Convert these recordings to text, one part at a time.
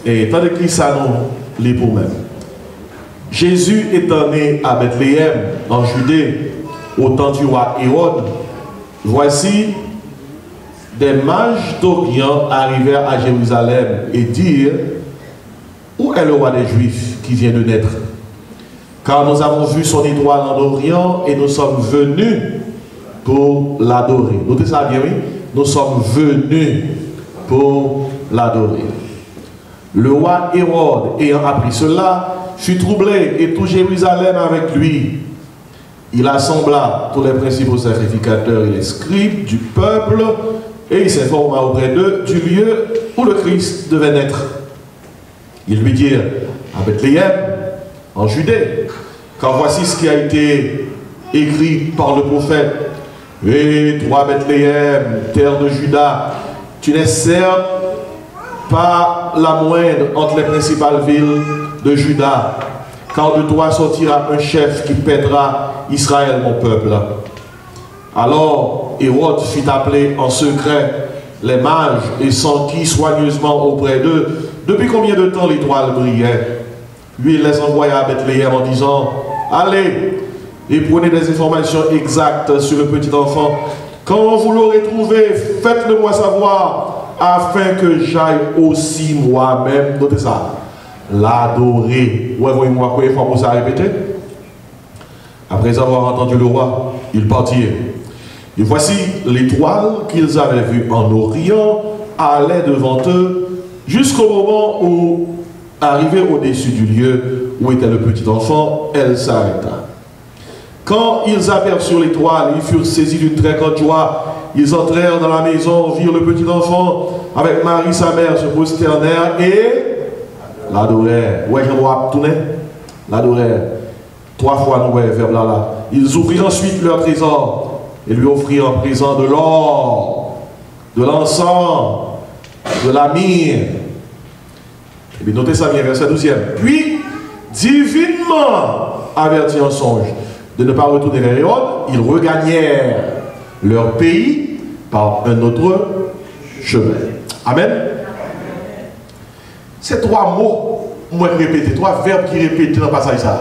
Et tant de ça nous les pour même. Jésus étant né à Bethléem, en Judée, au temps du roi Hérode, voici des mages d'Orient arrivèrent à Jérusalem et dirent: où est le roi des Juifs qui vient de naître? Car nous avons vu son étoile en Orient et nous sommes venus pour l'adorer. Notez ça bien, oui. Nous sommes venus pour l'adorer. Le roi Hérode, ayant appris cela, fut troublé et tout Jérusalem avec lui. Il assembla tous les principaux sacrificateurs et les scribes du peuple et il s'informa auprès d'eux du lieu où le Christ devait naître. Ils lui dirent: à Bethléem, en Judée, car voici ce qui a été écrit par le prophète. Et toi, Bethléem, terre de Juda, tu n'es certes pas la moindre entre les principales villes de Juda, car de toi sortira un chef qui paîtra Israël, mon peuple. Alors Hérode fit appeler en secret les mages et s'enquit soigneusement auprès d'eux depuis combien de temps l'étoile brillait. Lui, il les envoya à Bethléem en disant: allez et prenez des informations exactes sur le petit enfant. Quand vous l'aurez trouvé, faites-le moi savoir, afin que j'aille aussi moi-même, notez ça, l'adorer. Ouais, voyez-moi combien de fois vous avez répété? Après avoir entendu le roi, ils partirent. Et voici l'étoile qu'ils avaient vue en Orient allait devant eux jusqu'au moment où, arrivée au-dessus du lieu où était le petit enfant, elle s'arrêta. Quand ils aperçurent l'étoile, ils furent saisis d'une très grande joie. Ils entrèrent dans la maison, virent le petit enfant avec Marie, sa mère, se prosternèrent et l'adorèrent. Ouais, je vois tourner. L'adorèrent. 3 fois, nous voyons le verbe là. Ils ouvrirent ensuite leur trésor et lui offrirent en présent de l'or, de l'encens, de la myrrhe. Et bien, notez ça bien, verset 12e. Puis, divinement avertis en songe de ne pas retourner vers Hérode, ils regagnèrent leur pays par un autre chemin. Amen. Ces 3 mots, moi répéter, 3 verbes qui répètent dans le passage ça.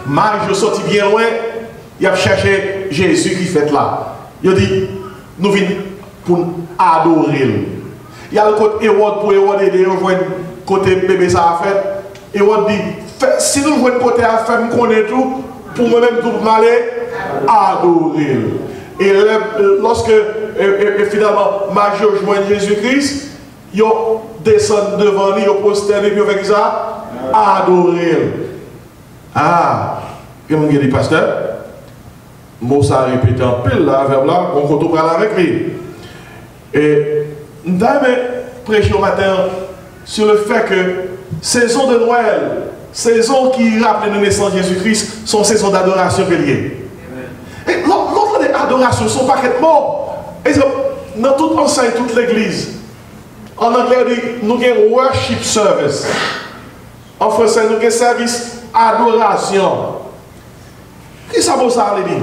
Mage sorti bien loin, il a cherché Jésus qui fait là. Il a dit, nous venons pour adorer. Il y a le côté Hérode pour Hérode aider, côté bébé ça a fait. Hérode dit, si nous voulons côté à faire, nous connaissons tout, pour moi-même tout m'aller adorer. Et lorsque finalement Marie rejoint Jésus-Christ, ils descendent devant lui, ils prosternent et puis ils font ça, adorer. Ah, comme dit le pasteur, Moussa a répété en pile là, verbe là, on continue à parler avec lui. Et nous avons prêché au matin sur le fait que saison de Noël, saison qui rappelle la naissance de Jésus-Christ, sont saisons d'adoration liées. Et l'autre des adorations sont pas que mots. Dans toute enseigne, toute l'église, en anglais, on dit nous avons worship service. En français, nous avons service adoration. Qui ça veut ça, les dit?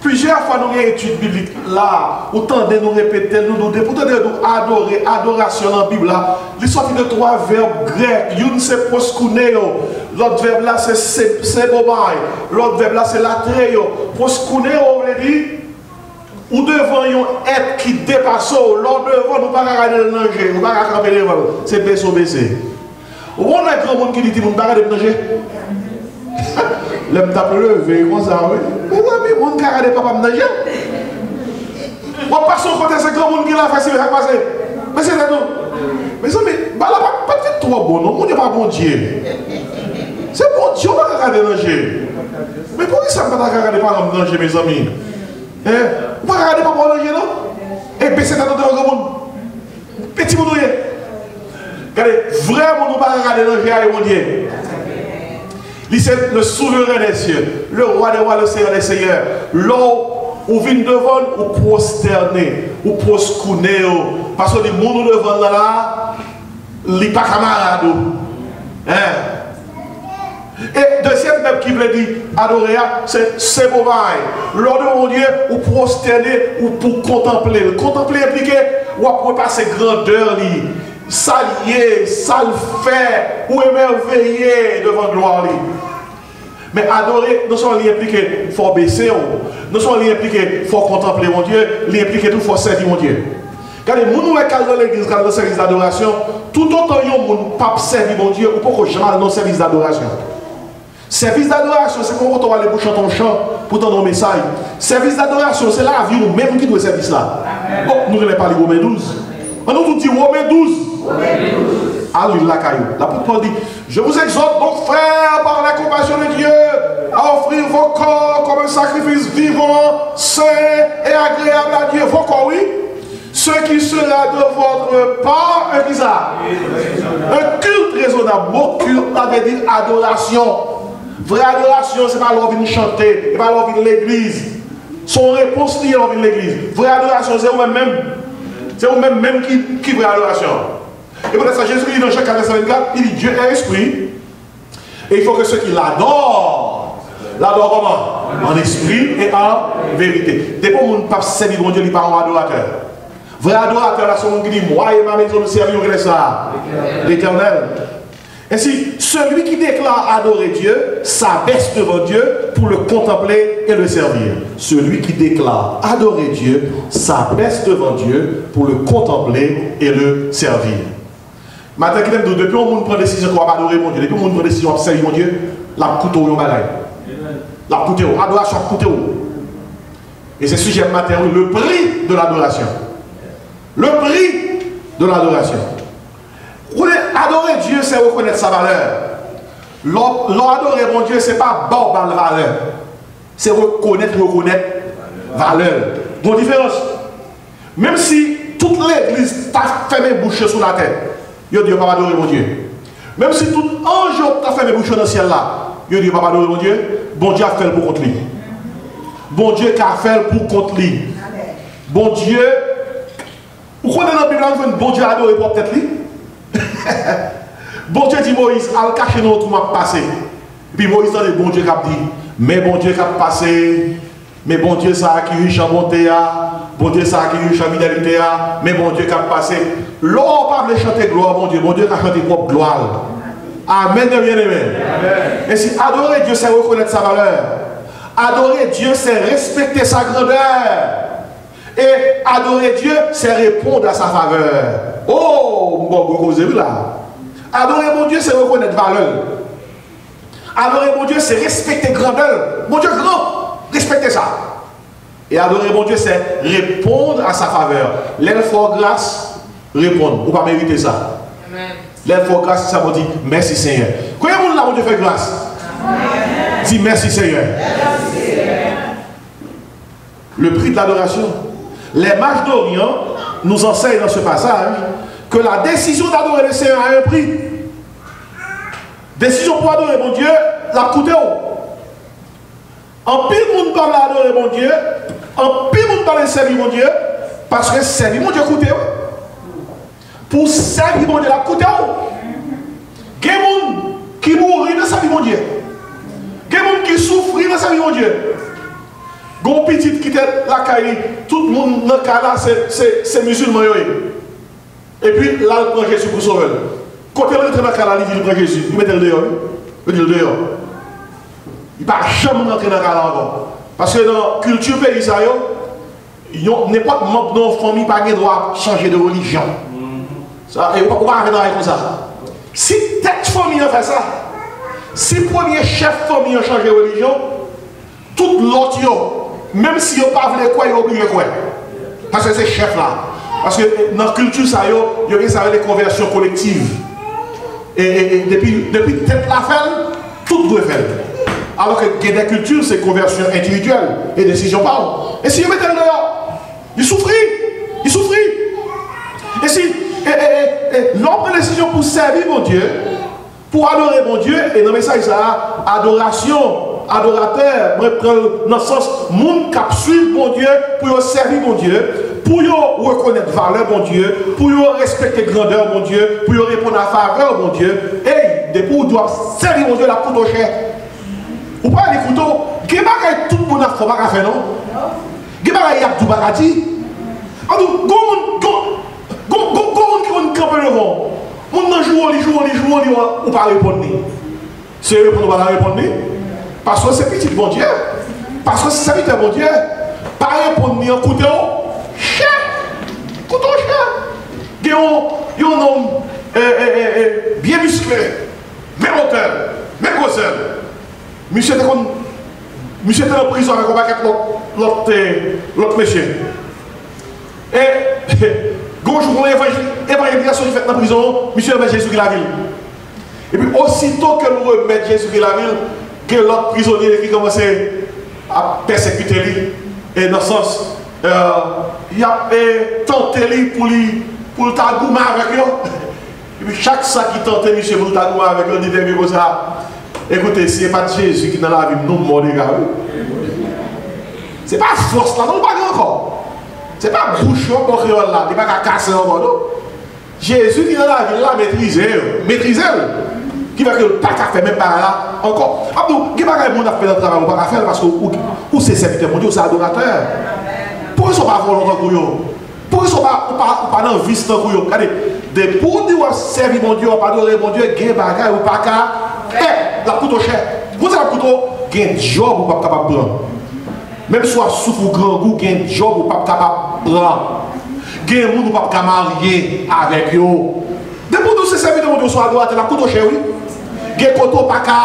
Plusieurs fois, nous avons une étude biblique là, autant de nous répéter, nous adorer, adoration dans la Bible là. Il sorti de 3 verbes grecs. Une c'est proskuneo, l'autre verbe là c'est sebomai, l'autre verbe là c'est latreo. Proskuneo, on dit, ou devant un être qui dépasse, l'autre devant, nous ne pouvons pas regarder le danger, nous ne pouvons pas camper devant, c'est baisser. On a un grand monde qui dit, nous ne pouvons pas regarder le danger. L'homme tape levé, comme ça, oui. Mais amis, on ne peut pas regarder papa me danger. On passe au côté, c'est grand monde qui l'a fait, c'est passé. Mais c'est tout. Mais amis, pas de fait trop bon, non, on n'est pas bon Dieu. C'est bon Dieu, on va regarder le danger. Mais pourquoi ça ne va pas regarder papa me danger, mes amis? On va regarder papa me danger, non? Et puis c'est dans le grand monde. Petit monde, regardez, vraiment, on ne va pas regarder le danger, mon Dieu. C'est le souverain des cieux, le roi des rois, le seigneur des seigneurs. L'or, ou vient devant, ou prosterner, ou proscouner, parce que les gens devant là, ils ne sont pas camarades. Et deuxième verbe qui veut dire adorer, c'est sebomai. L'or de mon Dieu, ou prosterner, ou pour contempler. Contempler implique, ou après passer grandeur. s'allier, ça le fait, ou émerveiller devant gloire. Mais adorer, nous sommes impliqués, il faut baisser, nous sommes impliqués, il faut contempler mon Dieu, l'impliquer tout, il faut servir mon Dieu. Regardez, nous sommes dans l'église, dans le service d'adoration, tout autant nous ne pas servir mon Dieu, ou pas que jamais dans le service d'adoration. Service d'adoration, c'est quand on va aller pour chanter un chant, pour donner un message. Service d'adoration, c'est la vie nous-mêmes qui doit service là. Bon, nous ne pas les Romains 12. On nous dit Romains 12. Alléluia, la caillou. L'apôtre Paul dit, je vous exhorte donc frères par la compassion de Dieu à offrir vos corps comme un sacrifice vivant, saint et agréable à Dieu. Vos corps, oui. Ce qui sera de votre part un bizarre. Un culte raisonnable. Mon culte, ça veut dire adoration. Vraie adoration, c'est pas l'envie de chanter, c'est pas l'envie de l'église. Son réponse liée à l'envie de l'église. Vraie adoration, c'est vous-même. C'est vous-même qui vraie adoration. Et pour ça, Jésus dit dans Jean 4:24, il dit Dieu est esprit. Et il faut que ceux qui l'adorent, l'adorent comment? En esprit et en vérité. Dès qu'on ne peut pas servir mon Dieu, il n'est pas un adorateur. Vrai adorateur, là, c'est mon qui dit moi et ma maison nous servirons ça. L'Éternel. Ainsi, celui qui déclare adorer Dieu s'abaisse devant Dieu pour le contempler et le servir. Celui qui déclare adorer Dieu s'abaisse devant Dieu pour le contempler et le servir. Maintenant, depuis on prend décision qu'on va adorer mon Dieu, depuis on prend décision qu'on va servir mon Dieu, la coûte au bagaille. La coûte au, adoration coûte au. Et c'est sujet matin, le prix de l'adoration. Le prix de l'adoration. Adorer Dieu, c'est reconnaître sa valeur. L'adorer mon Dieu, c'est pas bon dans la valeur. C'est reconnaître valeur. Bonne différence. Même si toute l'église t'a fermé bouche sur la tête, il dit pas adorer mon Dieu. Même si tout ange t'a fermé bouche dans le ciel là, il dit pas adorer mon Dieu. Bon Dieu a fait pour contre lui. Bon Dieu a fait pour contre lui. Bon Dieu, vous connaissez dans la Bible, bon Dieu a adoré pour peut-être lui. Bon Dieu dit Moïse, al cacher notre m'a passé. Puis Moïse a dit bon Dieu qui dit, mais bon Dieu qui a passé, mais bon Dieu ça a qui riche en bonté, bon Dieu ça a qui riche en fidélité, mais bon Dieu qui a passé. L'on pas veut chanter gloire, bon Dieu qui a chanté propre gloire. Amen, bien aimé. Et si adorer Dieu, c'est reconnaître sa valeur. Adorer Dieu, c'est respecter sa grandeur. Et adorer Dieu, c'est répondre à sa faveur. Oh, vous avez vu là. Adorer mon Dieu, c'est reconnaître valeur. Adorer mon Dieu, c'est respecter grandeur. Mon Dieu grand, respectez ça. Et adorer mon Dieu, c'est répondre à sa faveur. L'effort grâce, répondre. Vous ne pouvez pas mériter ça. L'effort grâce, ça veut dire merci Seigneur. Combien de monde là, mon Dieu fait grâce? Dis merci Seigneur. Le prix de l'adoration. Les mages d'Orient nous enseignent dans ce passage que la décision d'adorer le Seigneur a un prix. Décision pour adorer mon Dieu, la coûté haut. En pile, monde parle d'adorer mon Dieu, en pile, monde parle de servir mon Dieu, parce que servir mon Dieu coûte haut. Pour servir mon Dieu, la coûté haut. Il y a des gens qui mourent dans servir mon Dieu. Il y a des gens qui souffrent dans servir mon Dieu. Gon petit qui était la caille, tout le monde dans le cas là, c'est musulman. Et puis là, il prend Jésus pour sauver. Quand il rentre dans le cas là, il prend Jésus. Il met le dehors. Il met le dehors. Il ne va jamais rentrer dans le cas là encore. Parce que dans la culture pays, n'importe membre de notre famille n'a pas le droit de changer de religion. Ça, et on va arrêter comme ça. Si tête famille a fait ça, si le premier chef famille a changé de religion, tout l'autre, même si on ne pas voulu quoi, il oblige quoi. Parce que c'est chef là. Parce que dans la culture, il y a des conversions collectives. Et depuis tête la fait, tout doit faire. Alors que dans la culture, c'est conversion individuelle et décision par. Et si vous mettez le dehors, il souffrit. Il souffrit. Et si l'on prend décision pour servir mon Dieu, pour adorer mon Dieu, et dans le message, ça adoration. Adorateur, dans le sens, monde qui suit mon Dieu, pour servir mon Dieu, pour reconnaître valeur mon Dieu, pour respecter grandeur mon Dieu, pour répondre à faveur mon Dieu. Et depuis où doit servir mon Dieu la couteau cher. Ou pas les couteaux, qui est tout le monde a fait, non? Qui est tout le monde a dit? Qu'on campe devant. On joue, on pas répondre. C'est eux pour nous pas répondre. Parce que c'est petit bon Dieu. Parce que c'est serviteur bon Dieu. Pas répondre en couteau. Cher. Couteau cher. Il y a un homme bien musclé, même hauteur, même grosseur. Monsieur était en prison avec un paquet l'autre monsieur. Et quand je vois l'évangélisation qui fait dans la prison, monsieur remet Jésus qui la ville. Et puis aussitôt que nous remettons Jésus qui la ville, que l'autre prisonnier qui commence à persécuter lui, et dans le sens, il a tenté lui pour le tagouma avec lui. Et puis chaque sac qui tentait monsieur pour le tagouma avec lui, il dit comme ça. Écoutez, si ce n'est pas Jésus qui est dans la vie, nous morts les gars. Ce n'est pas force là, non, pas encore. Ce n'est pas bouchon pour créole là, il n'est pas casser encore. Non? Jésus qui est dans la vie, là, maîtrisez. Qui va que le pas qu'à faire même par là encore. Abdou, qui va que le monde a fait le travail ou pas qu'à faire parce que ou c'est serviteur, mon Dieu, c'est adorateur. Pourquoi ils ne sont pas volontaires pour eux? Pourquoi ils ne sont pas dans le vice pour eux? Regardez, pour dire servir mon Dieu, pas adorer mon Dieu, gain bagaille ou pas qu'à. La couteau cher. Vous avez la couteau, gain job ou pas capable de prendre. Même soit souffre ou grand goût, gain job ou pas capable de prendre. Gain monde ou pas capable de marier avec eux. Depuis que ces serviteurs de sont à droite, la couteau cher, oui. Gain couteau pas qu'à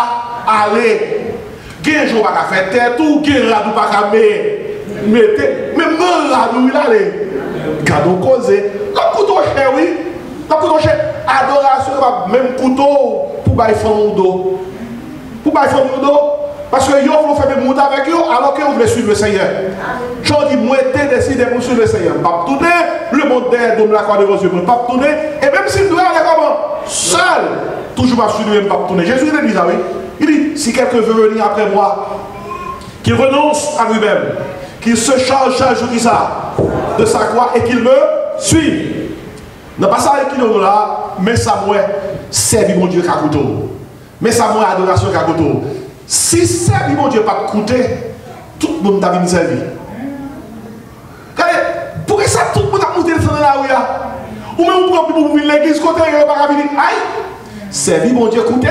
aller. Gain jour pas qu'à faire tête ou gain radou pas qu'à mettre. Même radou il allait. Gardons causer. La couteau cher, oui. La couteau cher. Adoration, même couteau pour bailler fond d'eau. Pour bailler fond d'eau. Parce que vous voulez faire des moutes avec eux alors que vous voulez suivre le Seigneur. Je dis, moi, j'ai décidé de suivre le Seigneur. Pas tourner, le monde d'air, de la croix de vos yeux, pas tourner. Et même si nous allons comment seul, toujours pas suivre, même pas tourner. Jésus il dit ça, oui. Il dit, si quelqu'un veut venir après moi, qu'il renonce à lui-même, qu'il se charge chaque jour de sa croix et qu'il me suive. Non pas ça qui nous là, mais ça moi, servir mon Dieu qu'à couteau. Mais ça moi, adoration qu'à couteau. Si servir mon Dieu pas coûter, tout le monde t'a vu servir. Regardez, pour ça tout le monde a monté dans la rue. Ou même pour venir l'église côté, il n'y a pas venir. Aïe, servir mon Dieu coûter.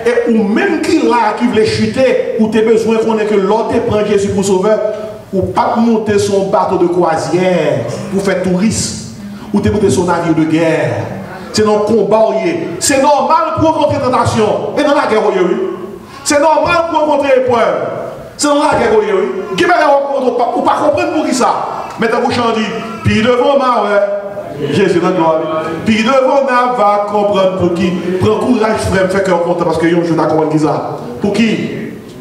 Et ou même qui là, qui veut chuter, ou tu as besoin qu'on ait que l'autre prend Jésus pour sauveur, ou pas monter son bateau de croisière pour faire touriste. Ou tu monter son navire de guerre. C'est dans le combat. C'est normal pour rencontrer tentation. Et dans la guerre, oui. C'est normal pour rencontrer épreuve. C'est dans la guerre, oui. Qui va rencontrer ou pas comprendre pour qui ça. Mais dans le chant dit, puis devant moi, ouais. Jésus dans la gloire. Puis devant moi, va comprendre pour qui. Prends courage, frère, fait qu'on compte parce que je vais comprendre qui ça. Pour qui?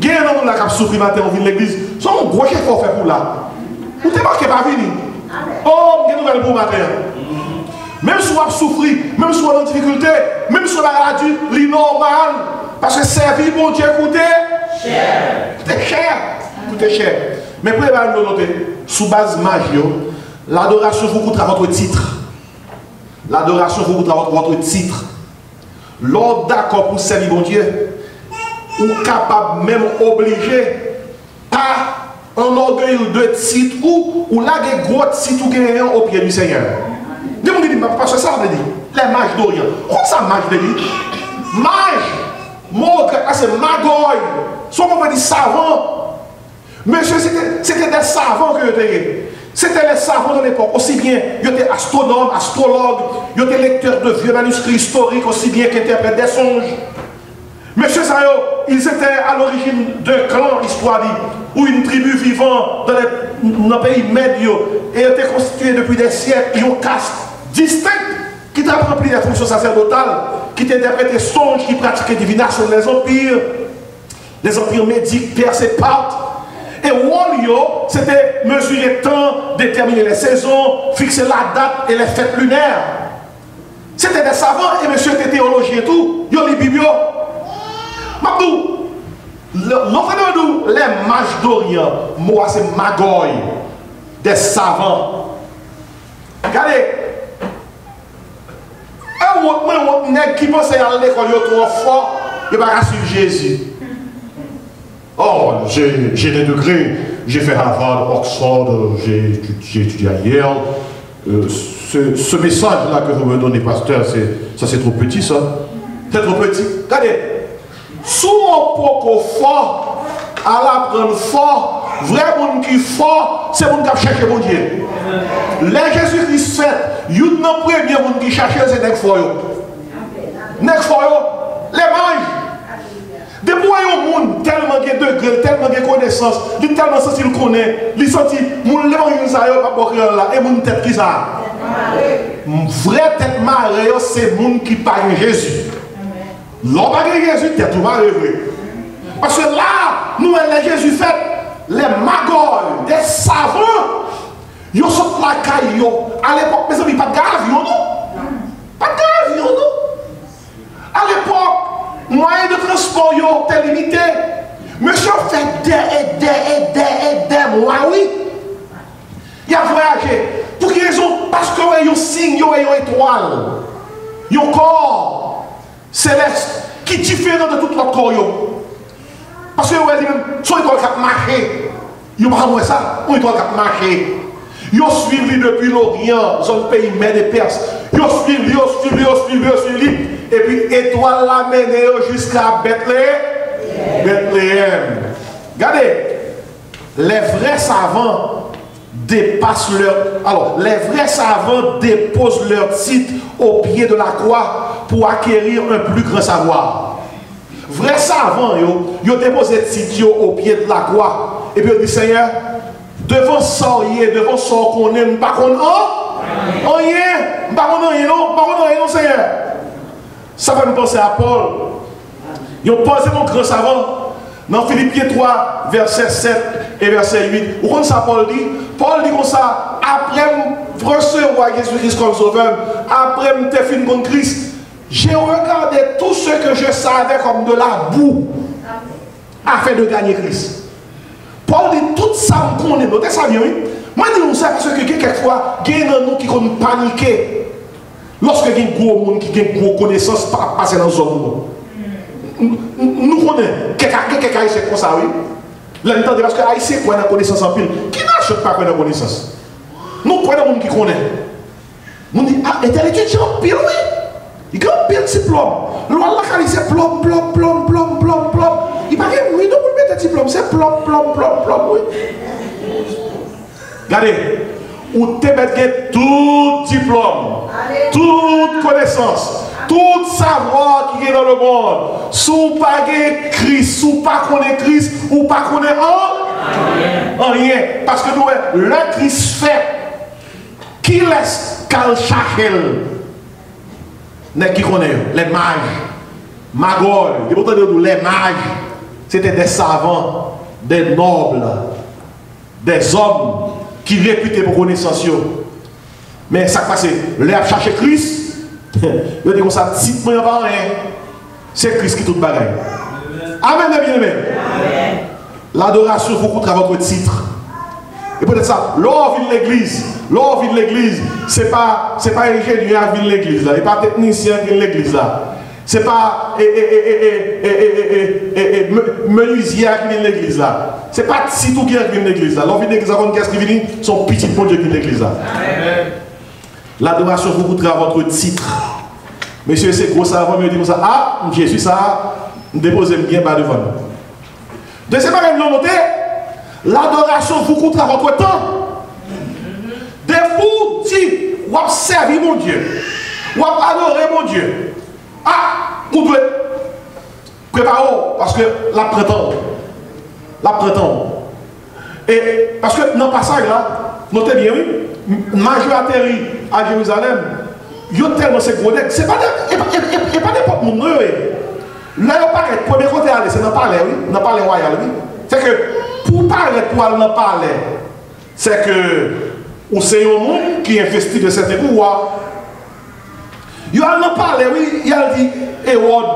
Il y a un homme qui a souffert matin, on vient de l'église. C'est un gros chef qu'on fait pour là. Vous t'es marqué pas venir. Oh, il y a une nouvelle pour matin. Même si on a souffert, même si on a en difficulté, même si on a maladie, c'est normal. Parce que servir mon Dieu coûte cher. Coûte cher. Coûte cher. Mais pour nous noter, sous base magie, l'adoration vous coûtera votre titre. L'adoration vous coûtera votre titre. L'ordre d'accord pour servir mon Dieu, ou capable même obligé à un orgueil de titre ou là des gros titres ou gagnant au pied du Seigneur. Dis moi parce que ça veut dire les mages d'Orient. Comment ça mage de dire? Mage, mot grec, c'est magoy. Soit on veut dire savant. Monsieur, c'était des savants que j'étais. C'était les savants de l'époque, aussi bien, ils étaient astronomes, astrologues, ils étaient lecteurs de vieux manuscrits historiques, aussi bien qu'interprètes des songes. Monsieur Sayo, ils étaient à l'origine d'un clan, histoire dit, ou une tribu vivant dans le pays médio, et étaient constitués depuis des siècles, ils ont une caste distincte qui t'a rempli des fonctions sacerdotales, qui t'interprètent des songes, qui pratiquaient divination des empires médiques, perses et parthes. Et Walio, c'était mesurer le temps, déterminer les saisons, fixer la date et les fêtes lunaires. C'était des savants et monsieur était théologien et tout. Ils ont les biblios. Mabdou, les mages d'Orient, moi c'est Magoy, des savants. Regardez, un autre nègre qui pensait à l'école, il est trop fort, il va pas suivre Jésus. Oh, j'ai des degrés, j'ai fait Harvard, Oxford, j'ai étudié à Yale, ce message-là que vous me donnez, pasteur, ça c'est trop petit, ça. C'est trop petit. Regardez, sous un peu fort, à la prendre fort, vrai monde qui est fort, c'est le monde qui cherche mon Dieu. Les Jésus-Christ fait, il y a un premier monde qui cherche, c'est les fort. Les fort, les mages. Des fois, il y a un monde tellement de degrés, tellement de connaissances, tellement senti qu'il connaît, il senti, mon l'évangile, ça y est, pas pour là, et mon tête qui ça. Vrai tête marée, c'est le monde qui parle Jésus. L'homme parle Jésus, tête marée, vrai. Parce que là, nous, les Jésus fait, les magoles, des savants, ils sont la caille. À l'époque, mes amis, pas d'avion, non? Pas d'avion, non? À l'époque, moyens de transport étaient limités. Monsieur fait des mois, oui. Il a voyagé. Pour quelle raison? Parce que il y a un signe, il y a une étoile. Il y a un corps céleste qui est différent de tout l'autre corps. Parce que vous avez dit, son étoile qui a marché. Il n'y a pas ça, une étoile qui a marché. Ils ont suivi depuis l'Orient, zone pays Mède et Perse. Ils ont suivi. Et puis, étoile l'a mené jusqu'à Bethléem. Regardez, les vrais savants dépassent leur. Alors, les vrais savants déposent leur titre au pied de la croix pour acquérir un plus grand savoir. Vrais savants, ils ont déposé le titre au pied de la croix. Et puis, ils disent, Seigneur, devant ça, devant ça qu'on aime, pas qu'on a, rien, pas qu'on a rien, non, Seigneur. Ça va me penser à Paul. Ils ont pensé mon grand savant. Dans Philippiens 3, verset 7 et verset 8. Où comme ça Paul dit? Paul dit comme ça, après me recevoir Jésus-Christ comme sauveur, après me faire film contre Christ, j'ai regardé tout ce que je savais comme de la boue afin de gagner Christ. Paul dit tout ça me connaît. Notez ça bien, oui? Moi je dis ça parce que quelquefois, il y a des gens qui ont paniqué. Lorsque il y a un gros monde qui a une grosse connaissance, pas passer dans la zone. Nous connaissons. Quelqu'un haïtien comme ça, oui. L'entend parce que haïtien quoi dans connaissance en pile. Qui n'achète pas quoi dans connaissance? Nous connaissons des gens qui connaissent. Nous dit ah, intellectuel en pile, oui. Il a un pile diplôme. L'on a c'est plomb. Il paraît oui, nous pour mettre diplôme, c'est plomb, oui. Regardez. Ou te mettre tout diplôme, toute connaissance, tout savoir qui est dans le monde. Sous pas Christ, sous pas connaître Christ, ou pas connaître rien. Parce que nous, le Christ fait, qui laisse qu'elle cherche, qui connaît, les mages, magoles, les mages, c'était des savants, des nobles, des hommes qui réputé pour connaissance. Mais ça passe, l'air chercher Christ, il dit comme ça, dites-moi pas rien. C'est Christ qui tout le bagaille. Amen, bien aimé. L'adoration, il faut qu'on travaille votre titre. Et peut-être ça, l'or vit l'église, c'est pas ingénieur qui vit l'église là, et pas technicien qui vit l'église là. C'est pas menuisier qui vient de l'église là. C'est pas Titou qui vient de l'église là. L'envie de l'église avant qu'est-ce qui vient, son petit bon Dieu qui vient de l'église là. L'adoration vous coûtera votre titre. Monsieur, c'est gros ça, avant me dire ça. Ah, Jésus, ça, déposez bien bas devant nous. Deuxième chose, nous noter, l'adoration vous coûtera votre temps. De vous dire, vous observez mon Dieu, vous adorez mon Dieu. Ah, vous devez préparer parce que la printemps. Et parce que dans le passage là, notez bien, oui, Major atterri à Jérusalem, il y a tellement ces gros decks, c'est pas n'importe monde. Là, il paraît, premier côté aller, c'est dans le palais, oui, dans le palais royal, oui. C'est que pour paraître pour aller dans le palais, c'est que ou c'est un monde qui est investi de certains pouvoirs. Il a parlé, oui, il a dit, Hérode,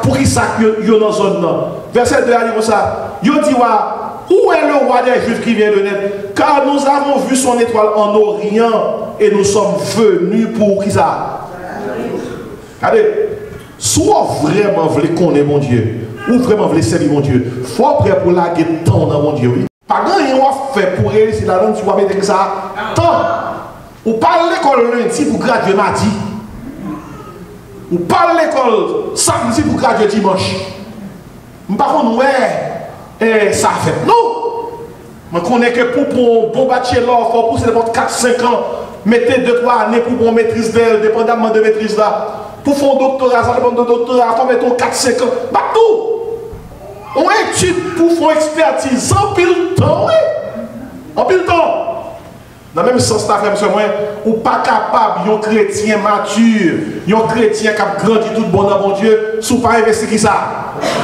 pour qui ça il y a dans la zone là. Verset 2, il dit comme ça. Il dit, où est le roi des Juifs qui vient de naître? Car nous avons vu son étoile en Orient et nous sommes venus pour qui ça? Regardez, soit vraiment voulez connaître mon Dieu, ou vraiment voulez servir mon Dieu, il faut prêt pour la temps dans mon Dieu. Oui. Pas grand chose fait pour réussir la langue, tu vas mettre ça. Temps. Ou pas l'école lundi pour graduer mardi. Ou pas l'école samedi pour graduer dimanche. Par contre, ouais, ça fait. Non! Je connais que pour bon bachelor, il faut pousser de 4-5 ans, mettez 2-3 années pour bon maîtrise d'elle, dépendamment de maîtrise là. Pour faire un doctorat, ça dépend de doctorat, il faut mettre 4-5 ans. Pas tout! On étude pour faire expertise, en pile temps, oui. En pile temps. Dans le même sens, ou pas capable, un chrétien mature, un chrétien qui a grandi tout bon dans mon Dieu, si vous pas investi qui ça.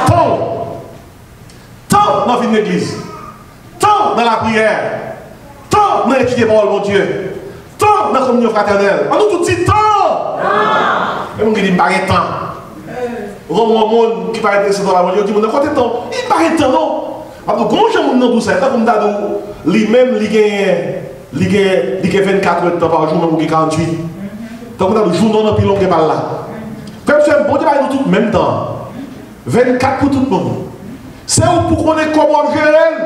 Tant dans une église, tant dans la prière, tant dans l'étude de parole, mon Dieu, tant dans la communion fraternelle. On nous tout dit tant. Et on dit, pas de temps. On a un monde qui paraît intéressé dans la mondiale, on dit, on a côté temps. Il paraît temps, non. Alors, quand on a tout ça, comme lui-même, il y a 24 heures de temps par jour, même 48. Donc, on a le jour non plus long que par là. Comme c'est un bon débat, nous tous en même temps. 24 pour tout le monde. C'est pour qu'on ait comment gérer.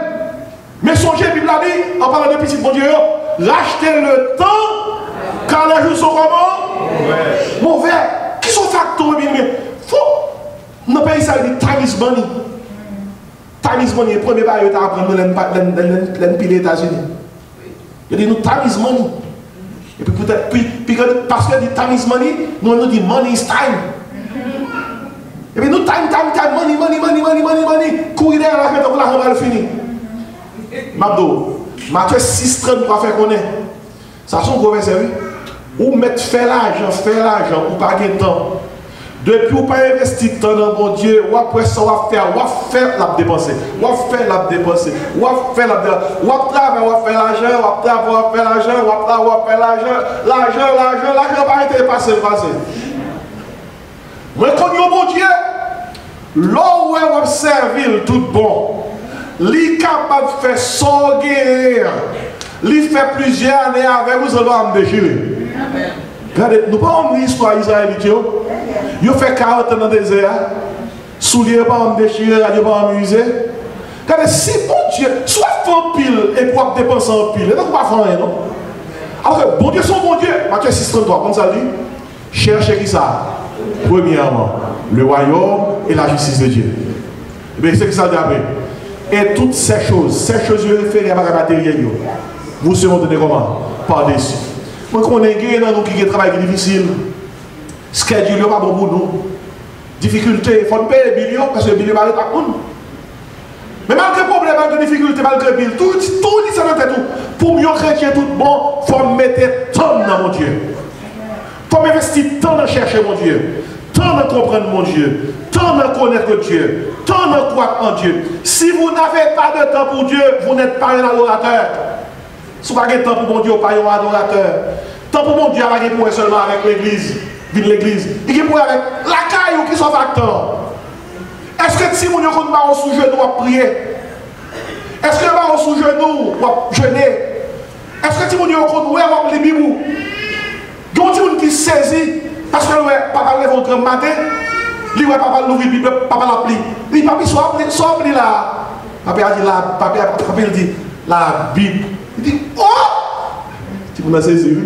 Mais songez, la Bible a dit, en parlant de petit bon Dieu, racheter le temps quand les jours sont comment? Mauvais. Qui sont facteurs, bien aimé? Faut. Dans le pays, ça dit time is money. Time is money. Le premier bail, tu as appris l'empile des États-Unis. Il dit, nous, time is money. Et puis, peut-être, parce qu'il dit time is money, nous dit money is time. Et puis, nous, time, money. Courir derrière la fête, on va le finir. Mabdo, Matthieu 6:30 pour faire connaître. Ça, c'est un gros verset, oui. Ou mettre faire l'argent, ou pas gagner de temps. Depuis ou pas investir temps dans mon Dieu, ou après ça, ou faire la dépenser. Ou faire la dépenser. Ou faire la dépenser. Ou travailler, ou faire l'argent, ou faire l'argent, ou faire l'argent. L'argent, pas été passé. Moi, quand mon Dieu, là où on servir tout bon, il est capable de faire sans guérir. Il fait plusieurs années avec vous, ça va me déchirer. Regardez, nous parlons de l'histoire israélite. Ils ont fait 40 ans dans le désert. Souliers pas me déchirer, radio pas m'amuser. Regardez, si bon Dieu, soit fait pile et pour dépenser en pile, et donc pas faire rien, non? Alors que bon Dieu, son bon Dieu, Matthieu 6:33, comme ça dit, cherchez qui ça? Premièrement, le royaume et la justice de Dieu. Et bien, c'est ce que ça dit après. Et toutes ces choses référées à la matérielle, vous serez donnés comment? Par-dessus. Moi, je connais des gens qui travaillent difficile. Schedule n'est pas bon pour nous. Difficulté, il faut payer les millions parce que les millions ne sont pas pour nous. Mais malgré le problème, malgré les difficultés, malgré le bill, tout dit ça dans tête. Pour mieux chrétien tout bon, il faut mettre temps dans mon Dieu. Il faut investir temps dans chercher mon Dieu. Temps dans comprendre mon Dieu. Temps dans connaître Dieu. Temps dans croire en Dieu. Si vous n'avez pas de temps pour Dieu, vous n'êtes pas un adorateur. Si vous n'avez pas de temps pour mon Dieu, vous n'êtes pas un adorateur. Temps pour mon Dieu, il n'y a pas seulement avec l'église. Vive l'église. Il y a avec la caille qui sont facteurs. Est-ce que si vous ne connaissez pas sous genou, vous prier? Est-ce que vous sous genou, vous jeûner? Est-ce que si vous ne connaissez pas les bibous? Il y a des gens qui saisit parce que papa lève votre matin, il va papa l'ouvrir Bible, papa l'appli. Il dit papi soit appli là. Papa dit là, papa dit la Bible. Il dit oh! Si vous n'avez saisi.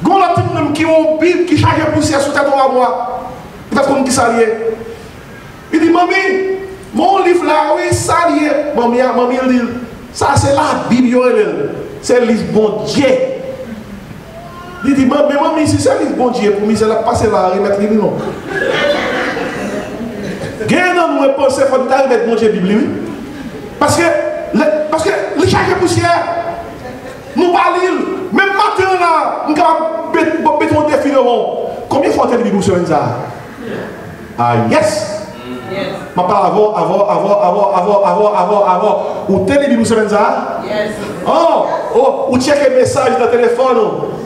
Gon la petite même qui ont Bible qui charge poussière sous tête à moi. Peut-être qu'on qui s'allie. Il dit mamie, mon livre là oui s'allie. Mamie il dit ça c'est la Bible c'est le livre bon Dieu. Il dit mais mamie si c'est le livre bon Dieu pour moi c'est la passer là remettre livre non. Gagne nous penser faut mettre bon Dieu Bible oui. Parce que les charge poussière nous pas lire. Même matin là, nous avons béton défi de rond. Combien de fois tu as Bible sur ça? Ah yes! Je parle avant. Ou tu as Bible sur ça? Yes. Oh, ou check les messages dans le téléphone,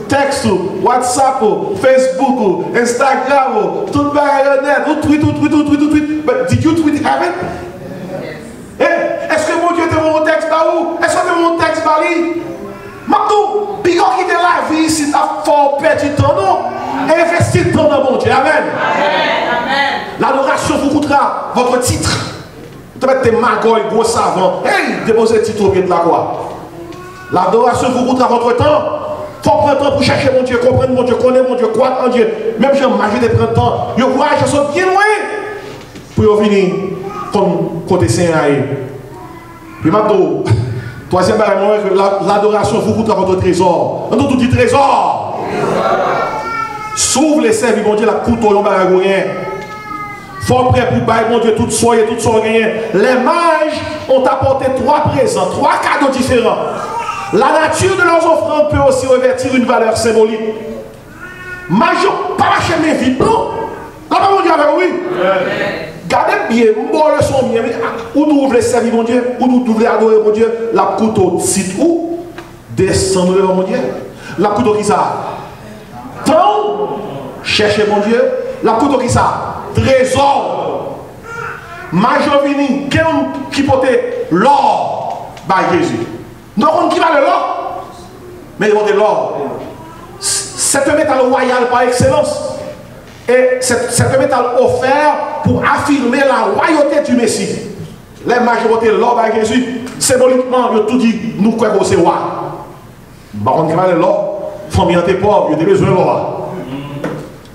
texte, WhatsApp, Facebook, Instagram, tout le net, tout tweet. But did you tweet heaven? Est-ce que mon Dieu te mon texte là où? Est-ce que mon texte là où? Maintenant, puis quand quitter la vie, si tu as fort perdu ton nom, investis ton nom, mon Dieu. Amen. L'adoration vous coûtera votre titre. Vous mettez des magouilles, gros savants. Hey, déposez le titre au pied de la croix. L'adoration vous coûtera votre temps. faut prendre temps pour chercher mon Dieu, comprendre mon Dieu, connaître mon Dieu, croire en Dieu. Même si j'ai de prendre temps, je crois que je suis bien loin pour venir comme côté Saint-Aïe. Puis maintenant, troisième barrière, l'adoration vous coûte votre trésor. On tout dit trésor. S'ouvre les services, mon Dieu, la couteau, on va rien. Faut prêt pour bailler, mon Dieu, tout soyez, tout soyez. Les mages ont apporté 3 présents, 3 cadeaux différents. La nature de leurs offrandes peut aussi revêtir une valeur symbolique. Mage, pas lâcher mes vies, non? Là, mon Dieu, avec oui. Gardez bien, bon le son bien. Où nous voulons servir, mon Dieu? Où nous voulons adorer, mon Dieu? La couteau cite où? Descendre devant mon Dieu. La couteau qui ça? Tant, cherchez, mon Dieu. La couteau qui ça? Trésor. Majovini, qui portait l'or par Jésus. Nous on qui va l'or, mais ils portent l'or. C'est un métal royal par excellence. Et c'est un métal offert pour affirmer la royauté du Messie. Les mages portent l'or par Jésus. Symboliquement, ils ont tout dit, nous croyons que c'est roi. Par contre, qui va l'or, famille en tes pauvres, ils ont besoin de l'or.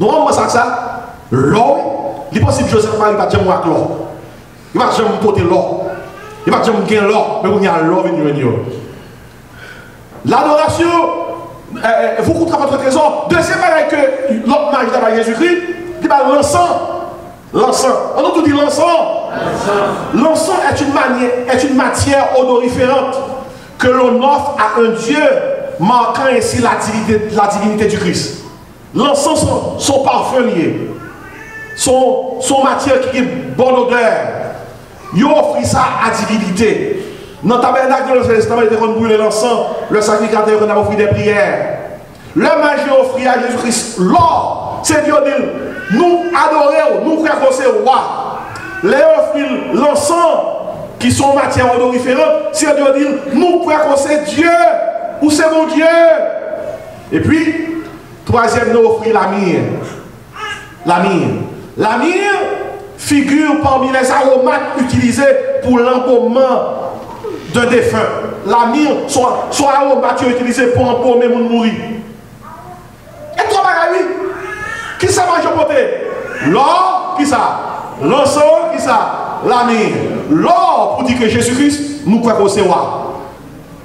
Nous on ça, l'or. Il est possible que Joseph Marie ne va pas jamais avec l'or. Il ne va jamais porter l'or. Il ne va jamais gagner l'or. Mais il y a l'or venir. L'adoration, vous coûtez votre trésor. Deuxième chose que l'autre mage dans Jésus-Christ, il dit l'encens. L'encens. On a tout dit l'encens. L'encens est une matière odoriférante que l'on offre à un Dieu, marquant ainsi la divinité du Christ. L'encens, son parfum lié. Son matière qui est bonne odeur. Il offre ça à divinité. Dans le tabernacle de l'Ancien Testament, il était brûler l'encens, le sacrificateur a offert des prières. Le mage offrit à Jésus-Christ l'or. C'est Dieu dit, nous adorons, nous croyons que c'est roi. Les offrir l'encens, qui sont matière odoriférante, c'est Dieu dit, nous croyons que c'est Dieu, ou c'est mon Dieu. Et puis, troisième, nous offrir la myrrhe. La myrrhe. La myrrhe figure parmi les aromates utilisés pour l'embaumement d'un défunt. La myrrhe, soit aromates utilisés pour embaumer mon mourir. Et toi, Bagawi, qui ça va jeter? L'or, qui ça? L'encens, qui ça? La myrrhe. L'or pour dire que Jésus-Christ, nous croyons que c'est roi.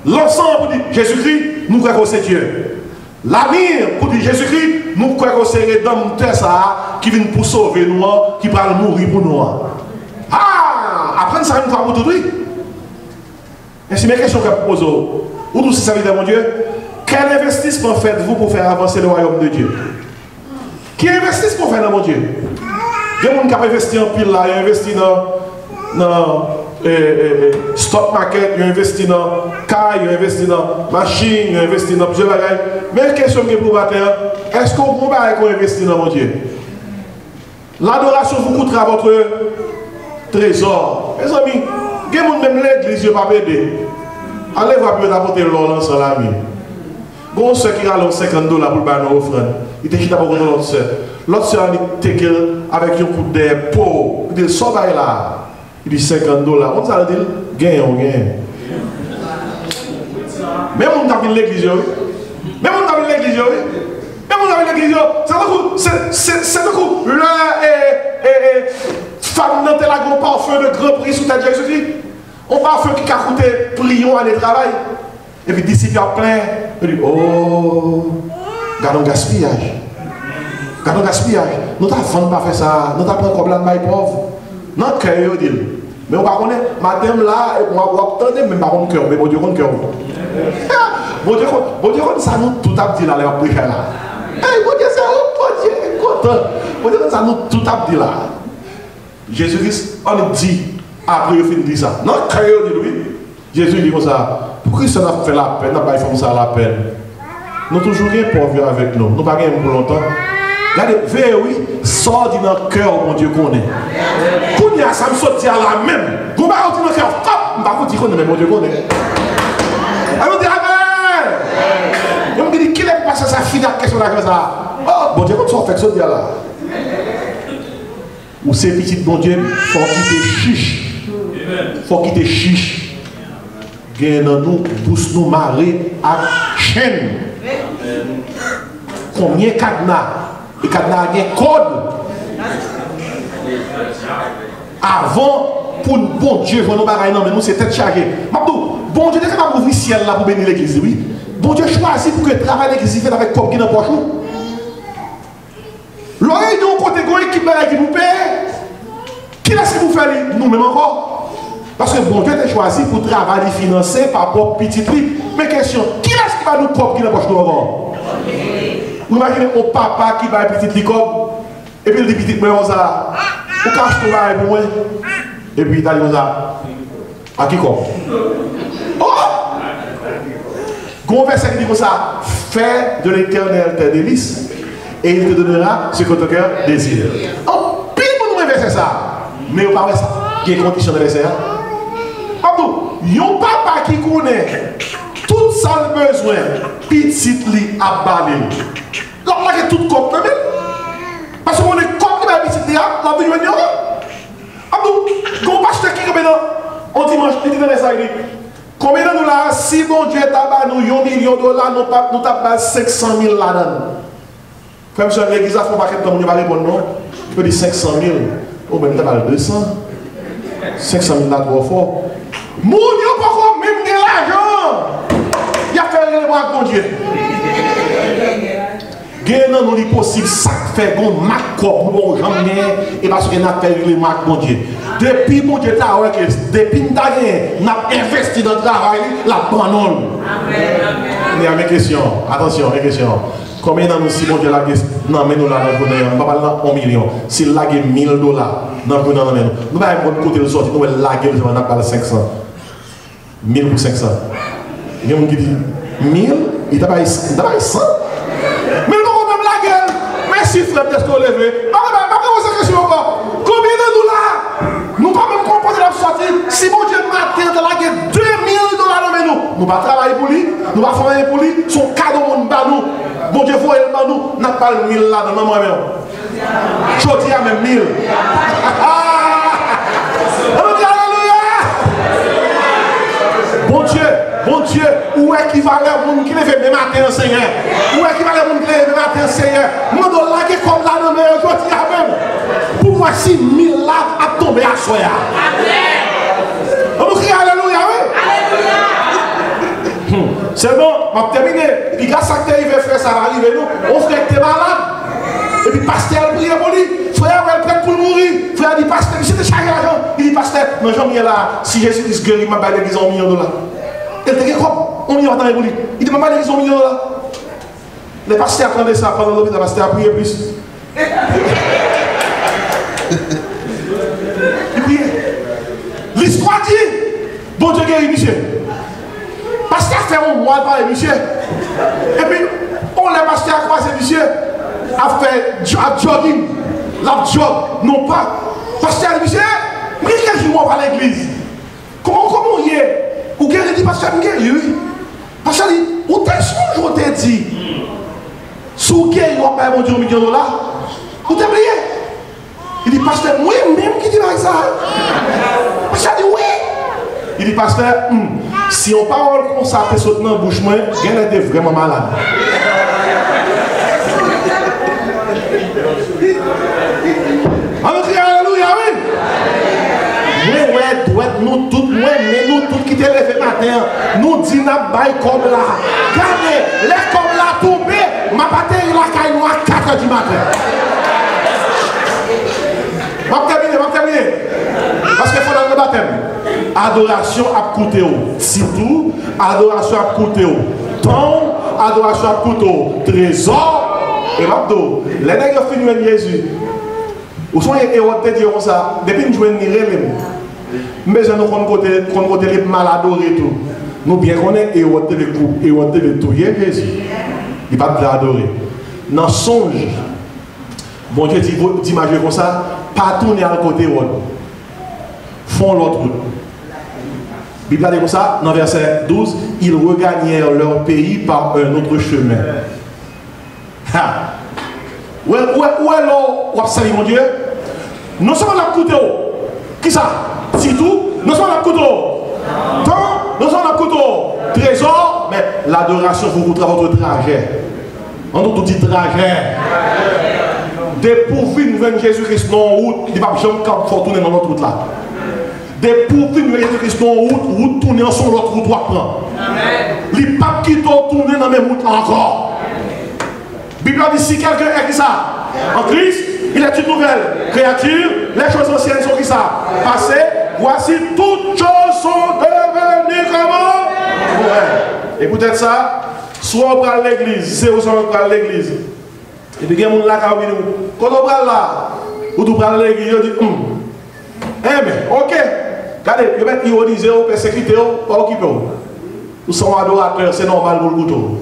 L'encens pour dire Jésus-Christ, nous croyons que c'est Dieu. La myrrhe pour dire Jésus-Christ, nous croyons que c'est rédempteur ça qui vient pour sauver nous, qui va mourir pour nous. Ah, après ça, nous va pour tout oui. Et c'est mes questions que je pose. Où nous servir de mon Dieu? Quel investissement faites-vous pour faire avancer le royaume de Dieu? Qui investit pour faire dans mon Dieu? Il y a des gens qui ont investi en pile là, ils ont investi dans stock market, ils ont investi dans car, ils ont investi dans machine, ils ont investi dans plusieurs bagages. Mais la question que je vous matin, est-ce qu'on peut investir dans mon Dieu? L'adoration vous coûtera votre trésor. Mes amis, il y a des gens même l'église, ils ne peuvent pas aider. Allez voir pour apporter l'or dans l'ami. Bon, ceux qui ont $50 pour faire une offrande, il était juste pour l'autre soeur. L'autre soeur a été avec un coup de peau. Il dit, sors là. Il dit $50. On s'est dit, gagne, on gagne. Même on a vu l'église, même on a vu l'église, même on a vu l'église, c'est le coup. La femme n'a pas un parfum de grand prix sous ta Jésus-Christ. On parfum qui a coûté plion à les travail. Et puis d'ici il y a plein. Il dit, oh, gardons gaspillage. Gardons gaspillage. Nous n'avons pas fait ça. Nous n'avons pas comme la maille pauvre. Notre cœur, il dit. Mais on ne connaît pas. Madame là, on va attendre, mais par contre, cœur. Mais bon Dieu, on cœur. Bon Dieu, ça nous tout a dit là, les prières là. Bon Dieu, c'est un Dieu, content. Bon Dieu, ça nous tout a dit là. Jésus-Christ, on dit, après il finit ça. Notre cœur, il dit oui. Jésus dit comme ça. Pourquoi ça n'a fait la peine, n'a pas fait ça la peine? Nous toujours rien pauvres avec nous. Nous pas rien pour longtemps. Regardez, oui, sort de notre cœur, mon Dieu, qu'on est. Qu'on y a, ça me sortit à la même. Vous m'avez dit dans le cœur, hop, je ne vais pas dire qu'on est, mais mon Dieu, qu'on est. Alors, dit Amen. Je me dis, qui est passé sa fille à question comme ça? Oh, bon Dieu, comment ça fait ça, là? Ou ces petites, bon Dieu, il faut quitter chiche. Il faut quitter chiche. Gagne dans nous, pousse nous marrer à chaîne. Combien de cadenas? Et cadenas a un code. Avant, pour bon Dieu, je ne sais pas, non, mais nous, c'est tête chargée. Bon Dieu, est capable d'ouvrir le ciel là pour bénir l'église, oui. Bon Dieu choisit pour que le travail de l'église fait avec comme qui dans le poche. L'oreille de côté de l'équipe qui nous paye. Qui est-ce qui vous fait nous-mêmes encore? Parce que bon Dieu a choisi pour travailler financé par propre petit lit. Mais question, qui est-ce qui va nous propre qui dans le poche encore? Vous imaginez un papa qui va un petit lit comme, et puis il dit petit, mais on ça, ou cache ton bail pour moi. Et puis il a dit ça, à qui comme? Oh! Gros verset qui dit comme ça, fais de l'éternel tes délices et il te donnera ce que ton cœur désire. Oh, pile pour nous verset ça. Mais on parle ça. Il y a une condition de verset. Pardon, il y a un papa qui connaît tout ça le besoin, petit li à balé. Là, on a tout comme même. Parce qu'on est comme les petit li à la vie de l'Union. Pardon, quand on pasteur qui est maintenant, on dimanche, il dit dans les aïeux. Combien de nous là, si bon Dieu t'a nous $1 million, nous t'avons 500 000 là-dedans. Comme si l'église a fait un paquet de temps, on va répondre non. Tu peux dire 500 000, ou même t'as 200. 500 000 là, trop fort. Moun yo pas même de l'argent. Il a fait le avec bon Dieu. Génan nous dit possible, ça fait bon macop, bon jamais, et parce que nous avons fait le mac bon Dieu. Depuis mon Dieu, depuis nous avons investi dans le travail, la banane. Il y a mes questions, attention, mes questions. Combien d'années si mon Dieu l'a dit, non, mais nous l'avons donné, on va pas 1 million. S'il l'a gagné $1000, nous allons nous allons côté le sortir, nous allons laguer, nous allons parler 500. 1000 pour 500. Il y a un qui dit 1000, il t'a pas 100. Mais nous avons même la gueule. Merci frère, qu'est-ce qu'on lève? Combien de nous là? Nous ne pouvons pas même comprendre la sortie. Si mon Dieu matin, il a gagné $2000 dans nous. Nous ne pouvons pas travailler pour lui, nous ne pouvons pas travailler pour lui. Son cadeau, mon nous. Bon Dieu, voyez le nous, n'a pas le 1000 là dans moi-même. Je dis à même 1000. Bon Dieu, où est qui va le monde qui lève même matin, Seigneur? Où est qui va le monde qui lève même matin, Seigneur? Moi, je dois laguer comme là, non, mais je dis à même. Pour moi, si 1000 là a tombé à soi. On nous crie Alléluia, oui? Alléluia. C'est bon, on va terminer. Puis grâce à ce qu'il veut faire, ça va arriver nous. On fait que tu es malade. Et puis pasteur prie pour lui. Frère, elle prête pour mourir. Frère dit pasteur, il s'est chargé l'argent. Il dit pasteur, non, j'en ai là. Si Jésus dit guéri, m'a baillé l'église $1 million. Il dit quoi? On y va dans les boulis. Il dit m'a baillé l'église $1 million. Les pasteurs attendaient ça pendant l'hôpital, les pasteurs priaient plus. Il priait. L'histoire dit, bon Dieu guérit monsieur. Pasteur fait un mois par monsieur. Et puis, on l'a pasteur à croiser monsieur. A fait à jogging, la jog, non pas. Pasteur monsieur, mais quel jour on va à l'église? Comment il est? Ou quelqu'un dit pasteur, oui. Pasteur dit, où t'es sûr, je t'ai dit. Sous qui il va payer mon Dieu $1 million? Où t'es oublié? Il dit pasteur, moi-même qui dit ça. Pasteur dit oui. Il dit pasteur, si on parle comme ça, tu sautes dans la bouche, moi, rien n'était vraiment malade. Alléluia, oui. Nous tous, nous tous qui te lèvent matin, nous disons comme là. Regardez, les comme là tombé, ma patère la caille noire à 4h du matin. Je vais terminer. Parce qu'il faut dans le baptême. Adoration à coûter. Si tout, adoration à coûter. Temps, adoration à coûter. Trésor. Et l'abdo, les nègres finissent de Jésus. Où sont les héros de Dieu comme ça? Depuis que nous jouons mais nous avons les mal adorés tout. Nous bien connaissons les héros de tout. Jésus. Il ne va pas l'adorer. Dans songe, bon Dieu dit d'imaginer comme ça, pas tourner à côté de font l'autre route. La Bible dit comme ça, dans verset 12, ils regagnèrent leur pays par un autre chemin. Où est l'eau? Où est mon Dieu? Non seulement la couteau. Qui ça? C'est tout. Non seulement la couteau. Temps. Non seulement la couteau. Trésor. Mais l'adoration vous coûtera votre trajet. En tout dit trajet. Dépourvu nous venons Jésus-Christ en route, il ne va jamais tourner dans notre route là. Dépourvu nous venons Jésus-Christ en route tourner en son l'autre route doit prendre. Les papes qui doivent tourner dans la même route là encore. La Bible dit si quelqu'un est qui ça en Christ, il est une nouvelle créature, les choses anciennes sont qui ça passées, voici toutes choses sont devenues comment ouais. Et peut-être ça, soit on prend l'église, c'est où on prend l'église. Et puis il y a des gens là qui ont quand on prend là, ou tu prends l'église, on dit eh mais ok, regardez, ils mettent ironiser, persécuter, pas occuper. Nous sommes adorateurs, c'est normal pour le couteau.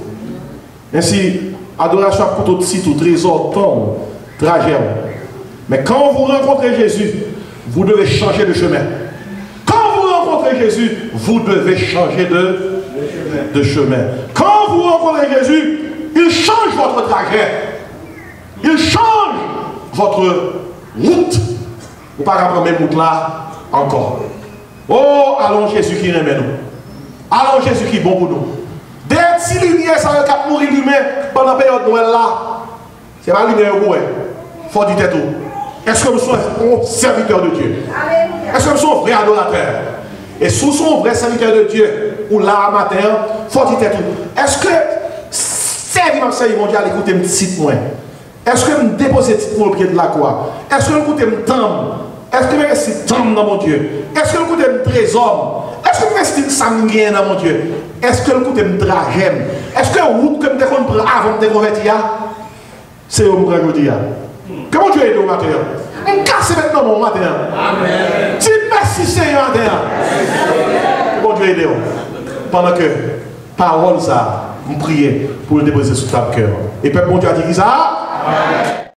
Ainsi, adoration à couteau de site, trésor, temps, trajet. Mais quand vous rencontrez Jésus, vous devez changer de chemin. Quand vous rencontrez Jésus, vous devez changer de chemin. Quand vous rencontrez Jésus, il change votre trajet. Il change votre route. Vous ne pouvez pas prendre la même route là encore. Oh, allons Jésus qui remet nous. Allons Jésus qui est bon pour nous. Dès si lumière, ça va mourir l'humain pendant la période Noël là. C'est pas lumière où il faut dire tout. Est-ce que nous sommes serviteurs de Dieu? Est-ce que nous sommes vrais adorateurs? Et si nous sommes vrais serviteurs de Dieu, ou là matin, il faut dire tout. Est-ce que servir mon Dieu à l'écouter un petit moins? Est-ce que je me dépose au pied de la croix? Est-ce que je me tendre? Est-ce que je reste tendre dans mon Dieu? Est-ce que je me trésor? Est-ce que je reste sanguin dans mon Dieu? Est-ce que je me trajet? Est-ce que la route que je prends avant de me convertir? C'est au moment où je dis. Comment Dieu aide au matin? On casse maintenant mon matin. Amen. Dis merci Seigneur matin. Comment Dieu aide? Pendant que parole ça, on prie pour le déposer sur ta cœur. Et peuple, bon Dieu a dit ça? Amen.